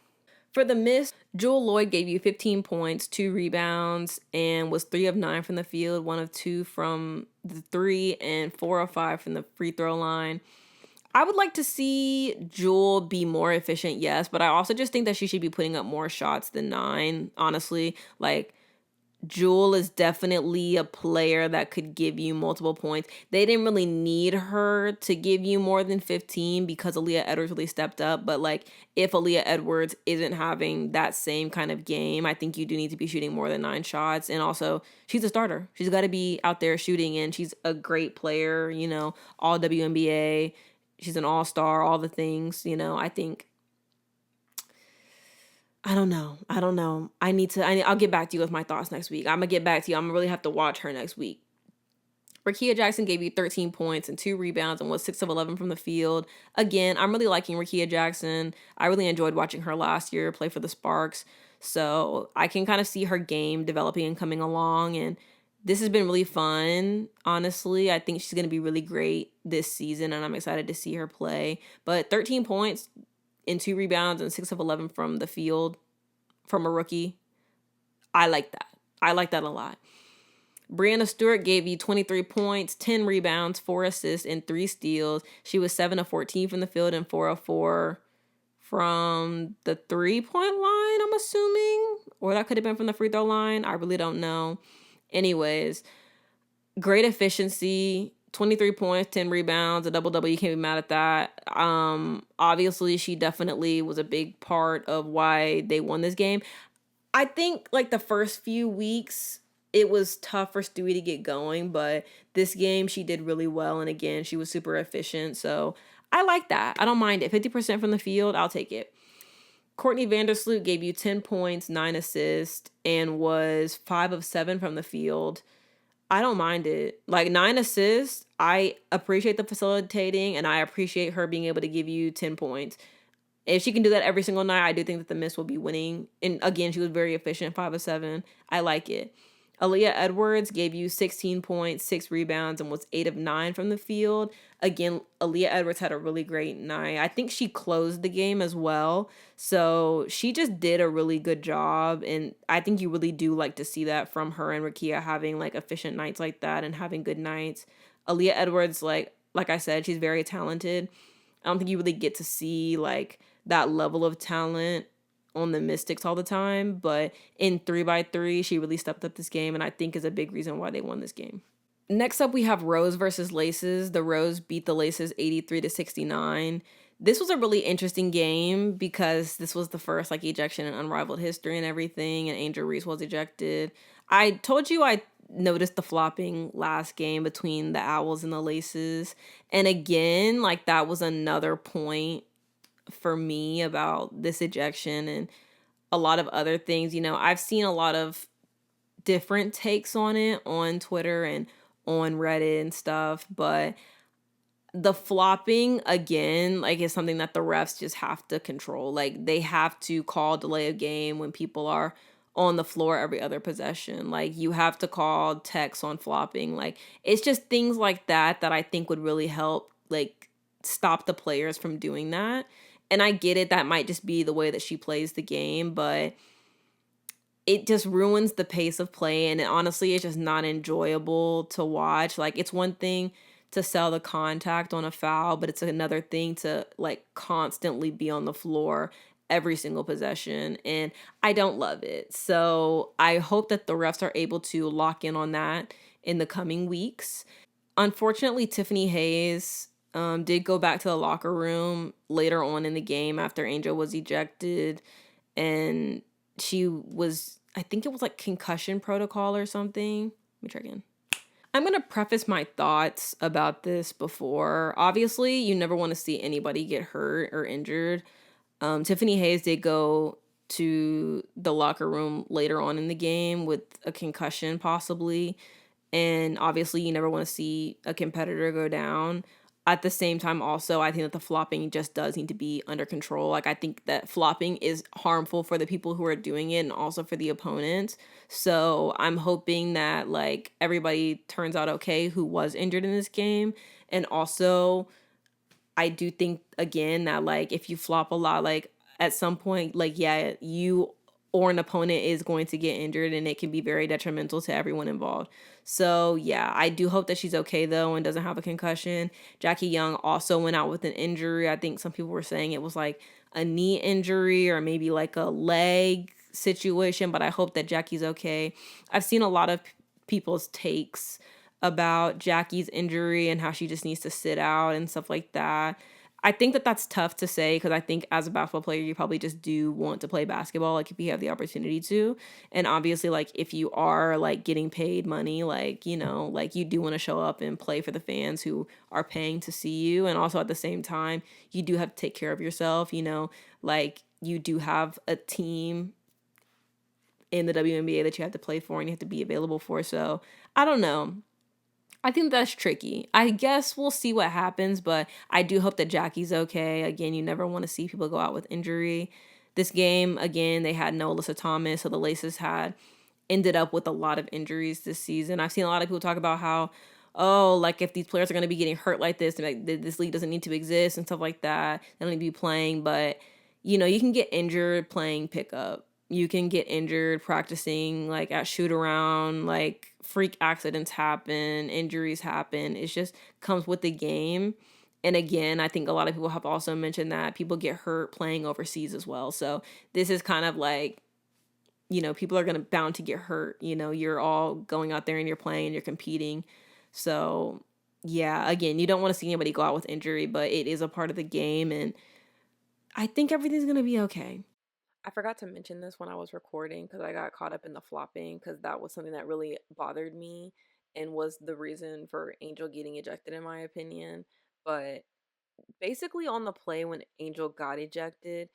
For the Miss, Jewel Lloyd gave you 15 points, 2 rebounds, and was 3 of 9 from the field, 1 of 2 from the 3, and 4 of 5 from the free throw line. I would like to see Jewel be more efficient, yes, but I also just think that she should be putting up more shots than 9, honestly. Like, Jewel is definitely a player that could give you multiple points. They didn't really need her to give you more than 15 because Aaliyah Edwards really stepped up. But like, if Aaliyah Edwards isn't having that same kind of game, I think you do need to be shooting more than 9 shots. And also, she's a starter. She's got to be out there shooting, and she's a great player, all WNBA. She's an all-star, all the things, I think. I don't know. I'll get back to you with my thoughts next week. I'm going to get back to you. I'm going to really have to watch her next week. Rickea Jackson gave you 13 points and 2 rebounds and was 6 of 11 from the field. Again, I'm really liking Rickea Jackson. I really enjoyed watching her last year play for the Sparks. So I can kind of see her game developing and coming along. And this has been really fun, honestly. I think she's going to be really great this season, and I'm excited to see her play. But 13 points and 2 rebounds and 6 of 11 from the field from a rookie. I like that. I like that a lot. Brianna Stewart gave you 23 points, 10 rebounds, 4 assists, and 3 steals. She was 7 of 14 from the field and 4 of 4 from the 3-point line, I'm assuming. Or that could have been from the free throw line. I really don't know. Anyways, great efficiency. 23 points, 10 rebounds, a double-double. You can't be mad at that. Obviously, she definitely was a big part of why they won this game. I think, like, the first few weeks, it was tough for Stewie to get going, but this game, she did really well, and again, she was super efficient, so I like that. I don't mind it. 50% from the field, I'll take it. Courtney Vandersloot gave you 10 points, 9 assists, and was 5 of 7 from the field. I don't mind it. Like, 9 assists, I appreciate the facilitating, and I appreciate her being able to give you 10 points. If she can do that every single night, I do think that the Miss will be winning. And again, she was very efficient, 5 of 7. I like it. Aaliyah Edwards gave you 16 points, 6 rebounds, and was 8 of 9 from the field. Again, Aaliyah Edwards had a really great night. I think she closed the game as well. So she just did a really good job. And I think you really do like to see that from her and Rickea, having like efficient nights like that and having good nights. Aaliyah Edwards, like I said, she's very talented. I don't think you really get to see like that level of talent on the Mystics all the time, but in 3x3, she really stepped up this game, and I think is a big reason why they won this game. Next up, we have Rose versus Laces. The Rose beat the Laces 83-69. This was a really interesting game because this was the first like ejection in Unrivaled history and everything, and Angel Reese was ejected. I told you I noticed the flopping last game between the Owls and the Laces, and again, like that was another point for me about this ejection and a lot of other things. I've seen a lot of different takes on it on Twitter and on Reddit and stuff, but the flopping again, like, is something that the refs just have to control. Like, they have to call delay of game when people are on the floor every other possession. Like, you have to call techs on flopping. Like, it's just things like that that I think would really help, like, stop the players from doing that. And I get it, that might just be the way that she plays the game, but it just ruins the pace of play, and honestly it's just not enjoyable to watch. Like, it's one thing to sell the contact on a foul, but it's another thing to like constantly be on the floor every single possession, and I don't love it. So I hope that the refs are able to lock in on that in the coming weeks. Unfortunately, Tiffany Hayes did go back to the locker room later on in the game after Angel was ejected, and she was, I think it was like concussion protocol or something. Let me try again. I'm going to preface my thoughts about this before. Obviously, you never want to see anybody get hurt or injured. Tiffany Hayes did go to the locker room later on in the game with a concussion, possibly. And obviously, you never want to see a competitor go down. At the same time, also, I think that the flopping just does need to be under control. Like, I think that flopping is harmful for the people who are doing it and also for the opponents. So I'm hoping that, like, everybody turns out okay who was injured in this game. And also, I do think, again, that, like, if you flop a lot, like, at some point, like, yeah, you or an opponent is going to get injured, and it can be very detrimental to everyone involved. So, yeah, I do hope that she's okay, though, and doesn't have a concussion. Jackie Young also went out with an injury. I think some people were saying it was, like, a knee injury or maybe, like, a leg situation, but I hope that Jackie's okay. I've seen a lot of people's takes about Jackie's injury and how she just needs to sit out and stuff like that. I think that that's tough to say because I think as a basketball player, you probably just do want to play basketball, like if you have the opportunity to. And obviously, like if you are like getting paid money, like, you know, like you do want to show up and play for the fans who are paying to see you. And also at the same time, you do have to take care of yourself, you know, like you do have a team in the WNBA that you have to play for and you have to be available for. So I don't know. I think that's tricky. I guess we'll see what happens, but I do hope that Jackie's okay. Again, you never want to see people go out with injury. This game, again, they had no Alyssa Thomas, so the Laces had ended up with a lot of injuries this season. I've seen a lot of people talk about how, oh, like if these players are going to be getting hurt like this, like this league doesn't need to exist and stuff like that. They don't need to be playing, but you know, you can get injured playing pickup. You can get injured practicing like at shoot around, like freak accidents happen, injuries happen. It just comes with the game. And again, I think a lot of people have also mentioned that people get hurt playing overseas as well. So this is kind of like, you know, people are going to bound to get hurt. You know, you're all going out there and you're playing and you're competing. So yeah, again, you don't want to see anybody go out with injury, but it is a part of the game. And I think everything's going to be okay. I forgot to mention this when I was recording because I got caught up in the flopping because that was something that really bothered me and was the reason for Angel getting ejected, in my opinion. But basically, on the play when Angel got ejected,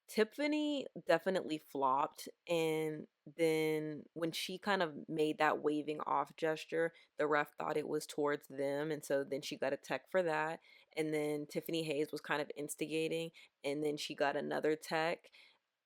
Tiffany definitely flopped. And then when she kind of made that waving off gesture, the ref thought it was towards them. And so then she got a tech for that. And then Tiffany Hayes was kind of instigating. And then she got another tech,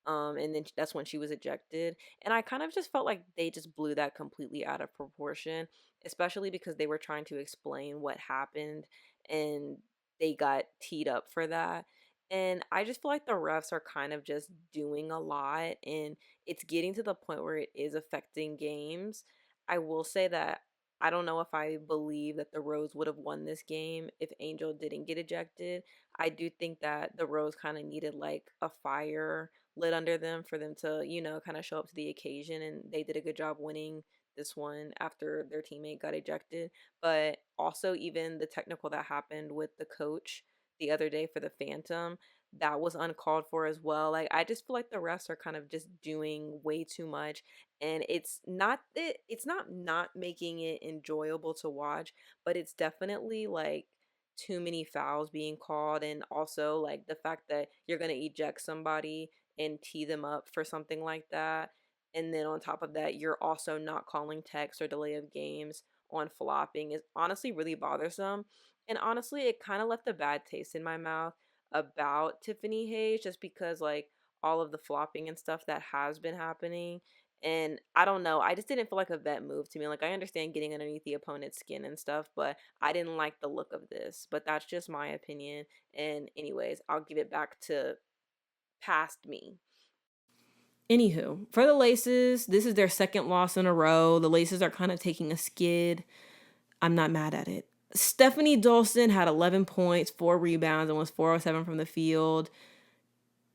and then that's when she was ejected. And I kind of just felt like they just blew that completely out of proportion, especially because they were trying to explain what happened and they got teed up for that. And I just feel like the refs are kind of just doing a lot and it's getting to the point where it is affecting games. I will say that I don't know if I believe that the Rose would have won this game if Angel didn't get ejected. I do think that the Rose kind of needed like a fire lit under them for them to, you know, kind of show up to the occasion. And they did a good job winning this one after their teammate got ejected. But also, even the technical that happened with the coach the other day for the Phantom, that was uncalled for as well. Like, I just feel like the refs are kind of just doing way too much. And it's not making it enjoyable to watch, but it's definitely like too many fouls being called, and also like the fact that you're going to eject somebody and tee them up for something like that. And then on top of that, you're also not calling text or delay of games on flopping is honestly really bothersome. And honestly, it kind of left a bad taste in my mouth about Tiffany Hayes just because, like, all of the flopping and stuff that has been happening. And I don't know, I just didn't feel like a vet move to me. Like, I understand getting underneath the opponent's skin and stuff, but I didn't like the look of this. But that's just my opinion. And, anyways, I'll give it back to past me. Anywho, for the Laces, this is their second loss in a row. The Laces are kind of taking a skid. I'm not mad at it. Stephanie Dolson had 11 points, 4 rebounds, and was 4 of 7 from the field.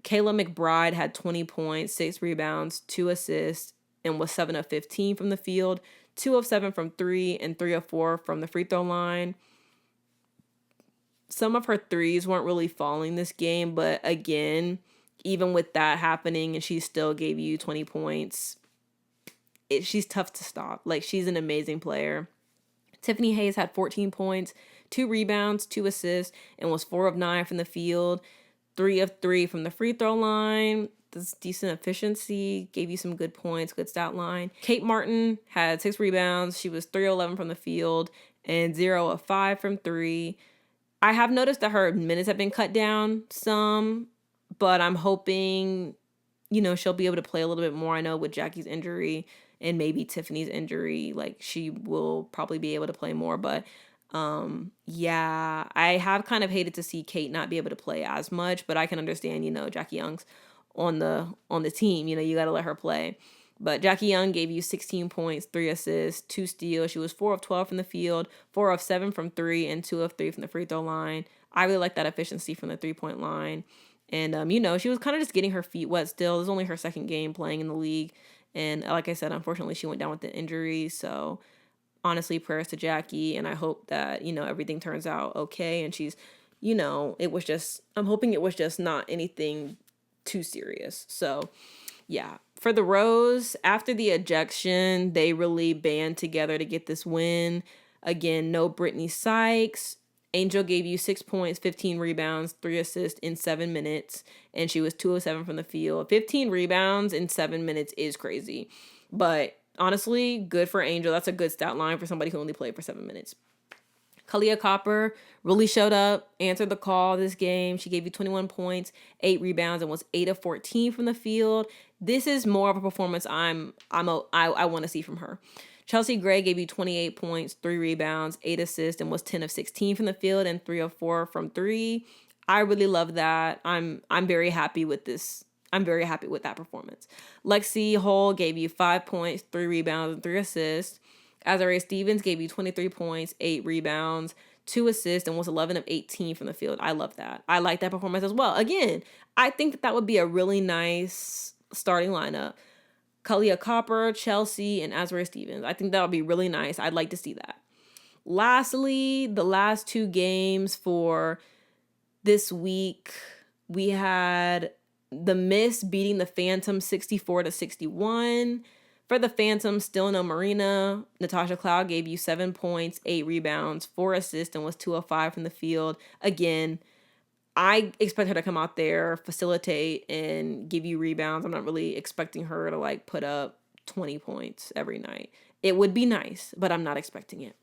Kayla McBride had 20 points, 6 rebounds, 2 assists, and was 7 of 15 from the field. 2 of 7 from 3 and 3 of 4 from the free throw line. Some of her threes weren't really falling this game, but again, even with that happening and she still gave you 20 points, she's tough to stop. Like, she's an amazing player. Tiffany Hayes had 14 points, 2 rebounds, 2 assists, and was 4 of 9 from the field, 3 of 3 from the free throw line. That's decent efficiency, gave you some good points, good stat line. Kate Martin had 6 rebounds. She was 3 of 11 from the field and 0 of 5 from 3. I have noticed that her minutes have been cut down some, but I'm hoping, she'll be able to play a little bit more. I know with Jackie's injury and maybe Tiffany's injury, like, she will probably be able to play more. But yeah, I have kind of hated to see Kate not be able to play as much, but I can understand, Jackie Young's on the team, you got to let her play. But Jackie Young gave you 16 points, 3 assists, 2 steals. She was 4 of 12 from the field, 4 of 7 from 3, and 2 of 3 from the free throw line. I really like that efficiency from the 3-point line. And, she was kind of just getting her feet wet still. It was only her second game playing in the league. And like I said, unfortunately, she went down with the injury. So honestly, prayers to Jackie. And I hope that, everything turns out okay. And she's, I'm hoping it was just not anything too serious. So yeah. For the Rose, after the ejection, they really band together to get this win. Again, no Brittany Sykes. Angel gave you 6 points, 15 rebounds, 3 assists in 7 minutes, and she was 2 of 7 from the field. 15 rebounds in 7 minutes is crazy. But honestly, good for Angel. That's a good stat line for somebody who only played for 7 minutes. Kalia Copper really showed up, answered the call this game. She gave you 21 points, 8 rebounds, and was 8 of 14 from the field. This is more of a performance I want to see from her. Chelsea Gray gave you 28 points, 3 rebounds, 8 assists, and was 10 of 16 from the field and 3 of 4 from 3. I really love that. I'm very happy with this. I'm very happy with that performance. Lexi Hull gave you 5 points, 3 rebounds, and 3 assists. Azariah Stevens gave you 23 points, 8 rebounds, 2 assists, and was 11 of 18 from the field. I love that. I like that performance as well. Again, I think that would be a really nice starting lineup. Kalia Copper, Chelsea, and Azariah Stevens. I think that would be really nice. I'd like to see that. Lastly, the last 2 games for this week, we had the Miss beating the Phantom 64-61. For the Phantom, still no Marina. Natasha Cloud gave you 7 points, 8 rebounds, 4 assists, and was 2 of 5 from the field. Again, I expect her to come out there, facilitate, and give you rebounds. I'm not really expecting her to, put up 20 points every night. It would be nice, but I'm not expecting it.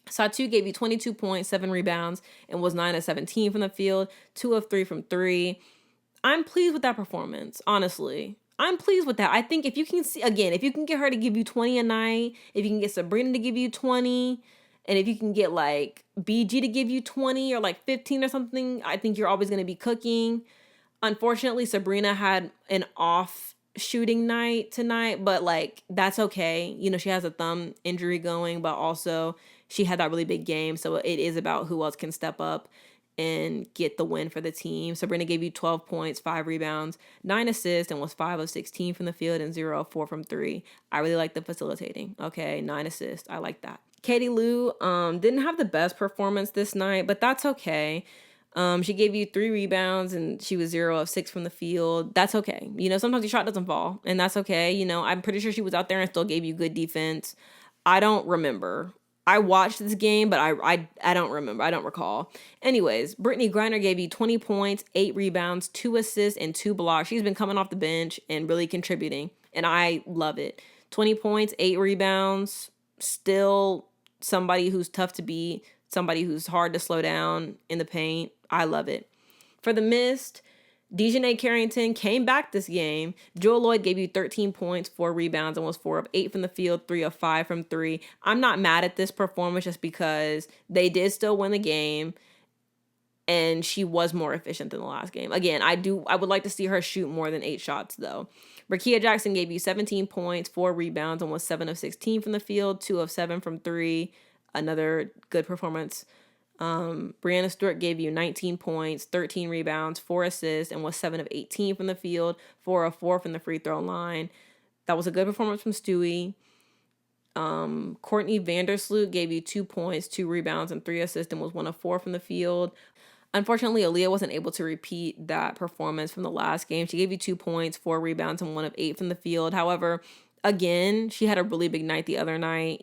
Satu gave you 22 points, 7 rebounds, and was 9 of 17 from the field, 2 of 3 from 3. I'm pleased with that performance, honestly. I'm pleased with that. I think if you can get her to give you 20 a night, if you can get Sabrina to give you 20, and if you can get BG to give you 20 or 15 or something, I think you're always going to be cooking. Unfortunately, Sabrina had an off shooting night tonight, but that's okay. She has a thumb injury going, but also she had that really big game. So it is about who else can step up and get the win for the team. Sabrina gave you 12 points, 5 rebounds, 9 assists, and was 5 of 16 from the field and 0 of 4 from 3. I really like the facilitating. Okay, 9 assists. I like that. Katie Lou didn't have the best performance this night, but that's okay. She gave you 3 rebounds and she was 0 of 6 from the field. That's okay. Sometimes your shot doesn't fall, and that's okay. I'm pretty sure she was out there and still gave you good defense. I don't remember. I watched this game, but I don't remember. I don't recall. Anyways, Brittany Griner gave you 20 points, 8 rebounds, 2 assists, and 2 blocks. She's been coming off the bench and really contributing. and I love it. 20 points, 8 rebounds, still somebody who's tough to beat, somebody who's hard to slow down in the paint. I love it. For the Mist, Dejanay Carrington came back this game. Joel Lloyd gave you 13 points, 4 rebounds, and was 4 of 8 from the field, 3 of 5 from 3. I'm not mad at this performance just because they did still win the game, and she was more efficient than the last game. Again, I would like to see her shoot more than 8 shots, though. Rakia Jackson gave you 17 points, 4 rebounds, and was 7 of 16 from the field, 2 of 7 from 3. Another good performance. Brianna Stewart gave you 19 points, 13 rebounds, 4 assists, and was 7 of 18 from the field, 4 of 4 from the free throw line. That was a good performance from Stewie. Courtney Vandersloot gave you 2 points, 2 rebounds, and 3 assists, and was 1 of 4 from the field. Unfortunately, Aaliyah wasn't able to repeat that performance from the last game. She gave you 2 points, 4 rebounds, and 1 of 8 from the field. However, again, she had a really big night the other night.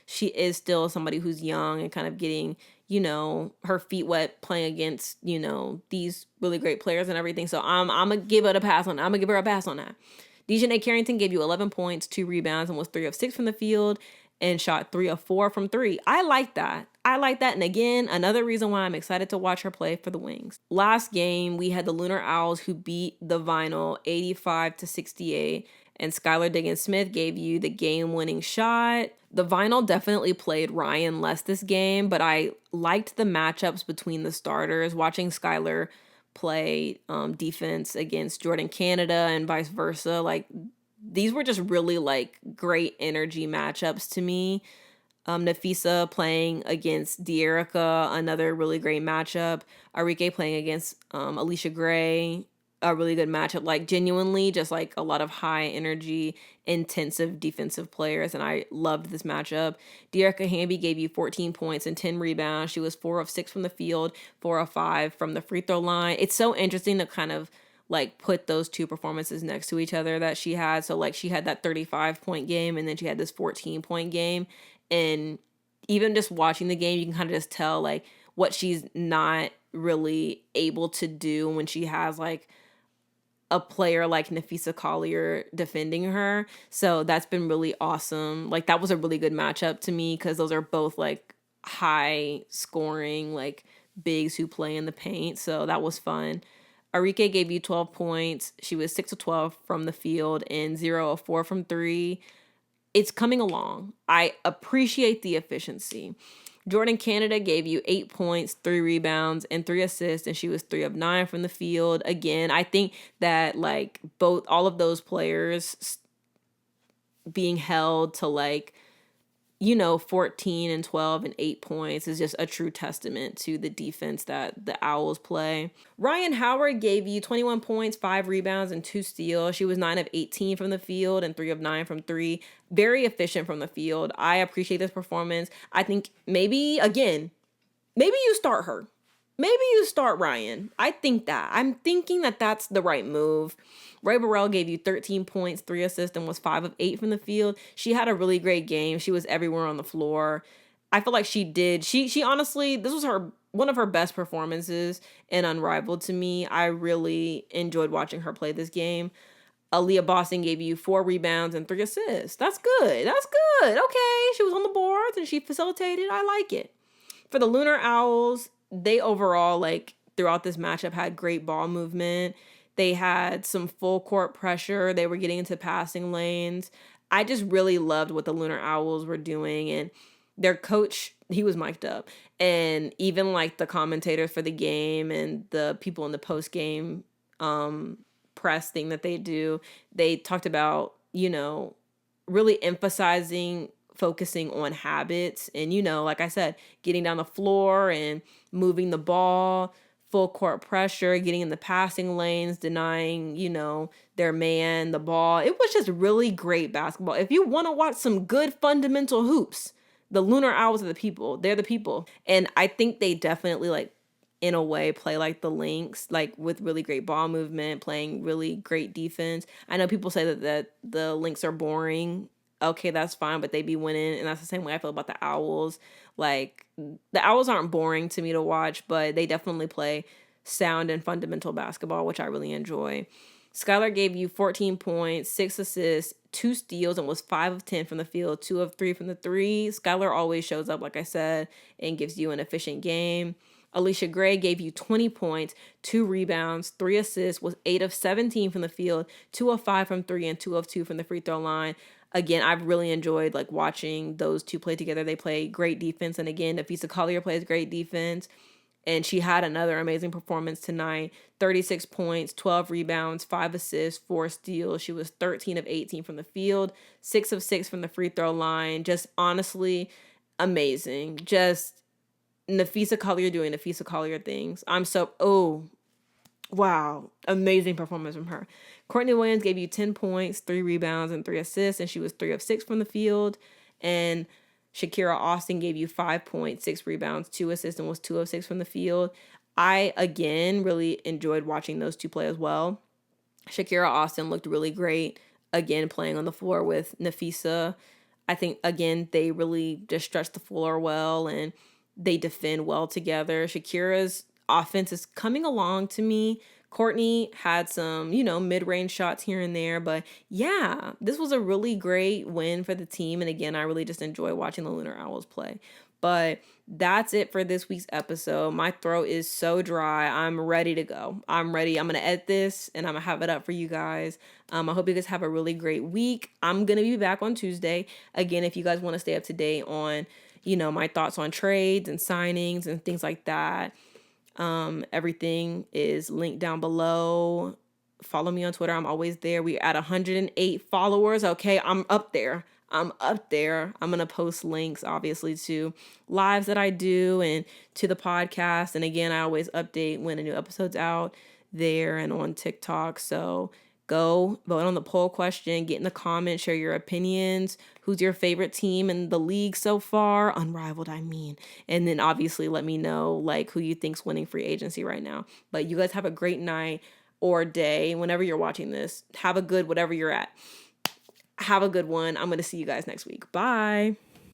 She is still somebody who's young and kind of getting, her feet wet playing against, these really great players and everything. So I'm going to give her a pass on that. I'm going to give her a pass on that. Dejanay Carrington gave you 11 points, 2 rebounds, and was 3 of 6 from the field and shot 3 of 4 from 3. I like that. And again, another reason why I'm excited to watch her play for the Wings. Last game, we had the Lunar Owls who beat the Vinyl 85-68. And Skylar Diggins-Smith gave you the game-winning shot. The Vinyl definitely played Ryan less this game, but I liked the matchups between the starters. Watching Skylar play defense against Jordan Canada and vice versa, these were just really great energy matchups to me. Nafisa playing against De'Erica, another really great matchup. Arike playing against Alicia Gray, a really good matchup. Genuinely just a lot of high energy, intensive defensive players, and I loved this matchup. De'Erica Hamby gave you 14 points and 10 rebounds. She was 4 of 6 from the field, 4 of 5 from the free throw line. It's so interesting to kind of put those two performances next to each other that she had. So she had that 35-point game, and then she had this 14-point game. And even just watching the game, you can kind of just tell what she's not really able to do when she has a player like Nafisa Collier defending her. So that's been really awesome. That was a really good matchup to me because those are both high scoring bigs who play in the paint. So that was fun. Arike gave you 12 points. She was 6 of 12 from the field and 0 of 4 from 3. It's coming along. I appreciate the efficiency. Jordan Canada gave you 8 points, 3 rebounds, and 3 assists, and she was 3 of 9 from the field. Again, I think that all of those players being held to 14 and 12 and 8 points is just a true testament to the defense that the Owls play. Ryan Howard gave you 21 points, 5 rebounds, and 2 steals. She was 9 of 18 from the field and 3 of 9 from 3. Very efficient from the field. I appreciate this performance. I think maybe you start her. Maybe you start Ryan. I think that. I'm thinking that that's the right move. Ray Burrell gave you 13 points, 3 assists, and was 5 of 8 from the field. She had a really great game. She was everywhere on the floor. I feel like she did. She honestly, this was one of her best performances in Unrivaled to me. I really enjoyed watching her play this game. Aaliyah Boston gave you 4 rebounds and 3 assists. That's good. Okay, she was on the boards and she facilitated. I like it. For the Lunar Owls, they overall, throughout this matchup, had great ball movement. They had some full court pressure. They were getting into passing lanes. I just really loved what the Lunar Owls were doing. And their coach, he was mic'd up. And even the commentators for the game and the people in the post-game press thing that they do, they talked about, really focusing on habits and, like I said, getting down the floor and moving the ball, full court pressure, getting in the passing lanes, denying, their man the ball. It was just really great basketball. If you want to watch some good fundamental hoops, the Lunar Owls are the people. They're the people. And I think they definitely in a way play like the Lynx, with really great ball movement, playing really great defense. I know people say that the Lynx are boring. Okay, that's fine, but they be winning, and that's the same way I feel about the Owls. The Owls aren't boring to me to watch, but they definitely play sound and fundamental basketball, which I really enjoy. Skylar gave you 14 points, 6 assists, 2 steals, and was 5 of 10 from the field, 2 of 3 from the three. Skylar always shows up, like I said, and gives you an efficient game. Alicia Gray gave you 20 points, 2 rebounds, 3 assists, was 8 of 17 from the field, 2 of 5 from 3, and 2 of 2 from the free throw line. Again, I've really enjoyed like watching those two play together. They play great defense. And again, Nafisa Collier plays great defense. And she had another amazing performance tonight. 36 points, 12 rebounds, 5 assists, 4 steals. She was 13 of 18 from the field, 6 of 6 from the free throw line. Just honestly amazing. Just Nafisa Collier doing Nafisa Collier things. Wow. Amazing performance from her. Courtney Williams gave you 10 points, 3 rebounds, and 3 assists, and she was 3 of 6 from the field. And Shakira Austin gave you 5 points, 6 rebounds, 2 assists, and was 2 of 6 from the field. I, again, really enjoyed watching those two play as well. Shakira Austin looked really great, again, playing on the floor with Nafisa. I think, again, they really just stretch the floor well, and they defend well together. Shakira's offense is coming along to me. Courtney had some, mid-range shots here and there. But yeah, this was a really great win for the team. And again, I really just enjoy watching the Lunar Owls play. But that's it for this week's episode. My throat is so dry. I'm ready to go. I'm ready. I'm going to edit this and I'm going to have it up for you guys. I hope you guys have a really great week. I'm going to be back on Tuesday. Again, if you guys want to stay up to date on, my thoughts on trades and signings and things like that. Everything is linked down below. Follow me on Twitter. I'm always there. We're at 108 followers. Okay, I'm up there. I'm going to post links, obviously, to lives that I do and to the podcast. And again, I always update when a new episode's out there and on TikTok. So go vote on the poll question, get in the comments, share your opinions. Who's your favorite team in the league so far? Unrivaled, I mean. And then obviously let me know who you think's winning free agency right now. But you guys have a great night or day whenever you're watching this. Have a good whatever you're at. Have a good one. I'm going to see you guys next week. Bye.